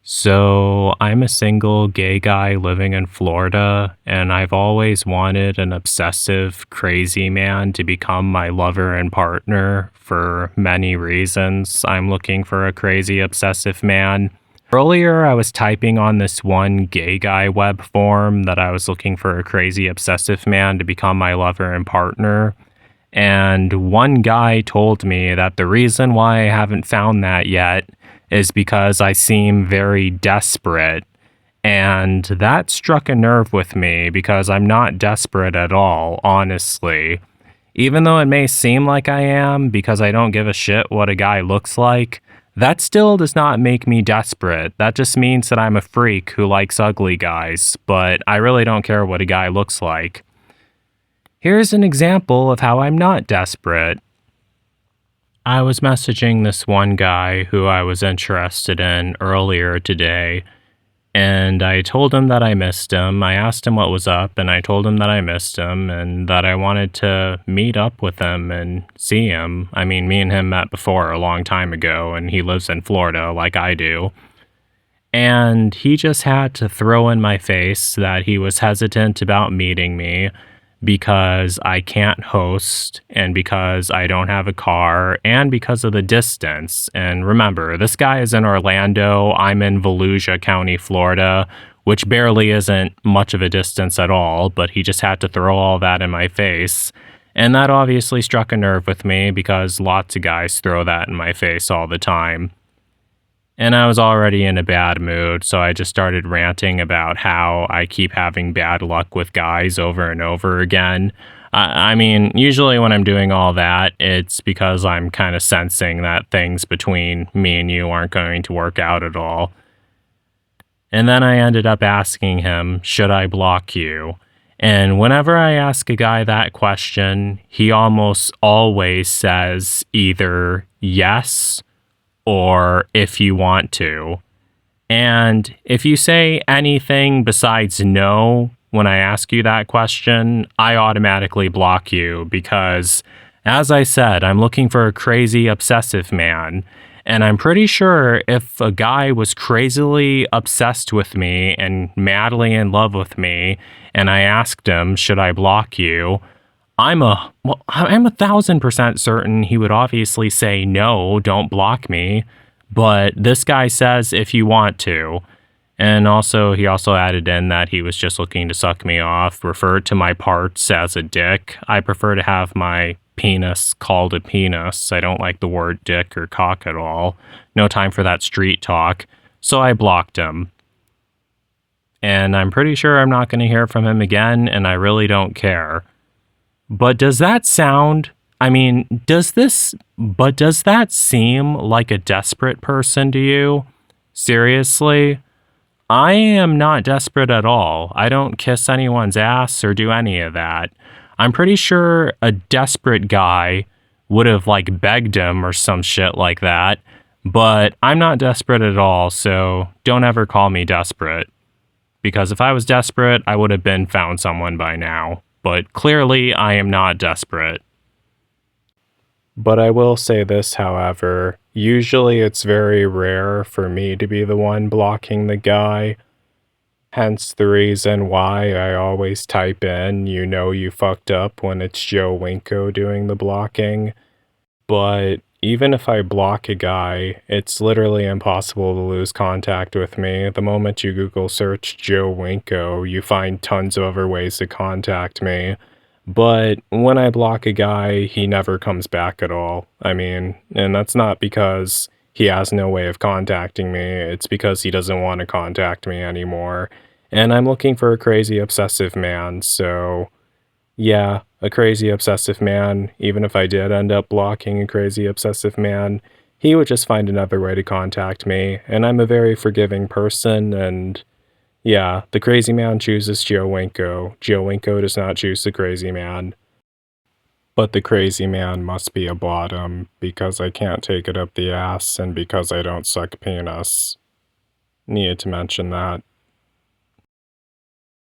So, I'm a single gay guy living in Florida, and I've always wanted an obsessive, crazy man to become my lover and partner for many reasons. I'm looking for a crazy, obsessive man. Earlier, I was typing on this one gay guy web form that I was looking for a crazy, obsessive man to become my lover and partner. And one guy told me that the reason why I haven't found that yet is because I seem very desperate. And that struck a nerve with me because I'm not desperate at all, honestly. Even though it may seem like I am because I don't give a shit what a guy looks like, that still does not make me desperate. That just means that I'm a freak who likes ugly guys, but I really don't care what a guy looks like. Here's an example of how I'm not desperate. I was messaging this one guy who I was interested in earlier today, and I told him that I missed him. I asked him what was up, and I told him that I missed him and that I wanted to meet up with him and see him. I mean, me and him met before a long time ago, and he lives in Florida like I do. And he just had to throw in my face that he was hesitant about meeting me because I can't host and because I don't have a car and because of the distance. And remember, this guy is in Orlando. I'm in Volusia County, Florida, which barely isn't much of a distance at all, but he just had to throw all that in my face. And that obviously struck a nerve with me because lots of guys throw that in my face all the time. And I was already in a bad mood, so I just started ranting about how I keep having bad luck with guys over and over again. I mean, usually when I'm doing all that, it's because I'm kind of sensing that things between me and you aren't going to work out at all. And then I ended up asking him, should I block you? And whenever I ask a guy that question, he almost always says either yes or if you want to. And if you say anything besides no when I ask you that question, I automatically block you because, as I said, I'm looking for a crazy, obsessive man. And I'm pretty sure if a guy was crazily obsessed with me and madly in love with me, and I asked him, should I block you? I'm 1,000% certain he would obviously say no, don't block me. But this guy says if you want to. And also, he also added in that he was just looking to suck me off, referred to my parts as a dick. I prefer to have my penis called a penis. I don't like the word dick or cock at all. No time for that street talk. So I blocked him. And I'm pretty sure I'm not going to hear from him again, and I really don't care. But does that seem like a desperate person to you? Seriously? I am not desperate at all. I don't kiss anyone's ass or do any of that. I'm pretty sure a desperate guy would have begged him or some shit like that, but I'm not desperate at all, so don't ever call me desperate. Because if I was desperate, I would have been found someone by now. But clearly, I am not desperate. But I will say this, however, usually it's very rare for me to be the one blocking the guy. Hence the reason why I always type in, you know you fucked up when it's Joe Winko doing the blocking. But even if I block a guy, it's literally impossible to lose contact with me. The moment you Google search Joe Winko, you find tons of other ways to contact me. But when I block a guy, he never comes back at all. I mean, and that's not because he has no way of contacting me, it's because he doesn't want to contact me anymore. And I'm looking for a crazy obsessive man, so yeah, a crazy obsessive man. Even if I did end up blocking a crazy obsessive man, he would just find another way to contact me, and I'm a very forgiving person, and yeah, the crazy man chooses Joe Winko. Joe Winko does not choose the crazy man. But the crazy man must be a bottom, because I can't take it up the ass and because I don't suck penis. Needed to mention that.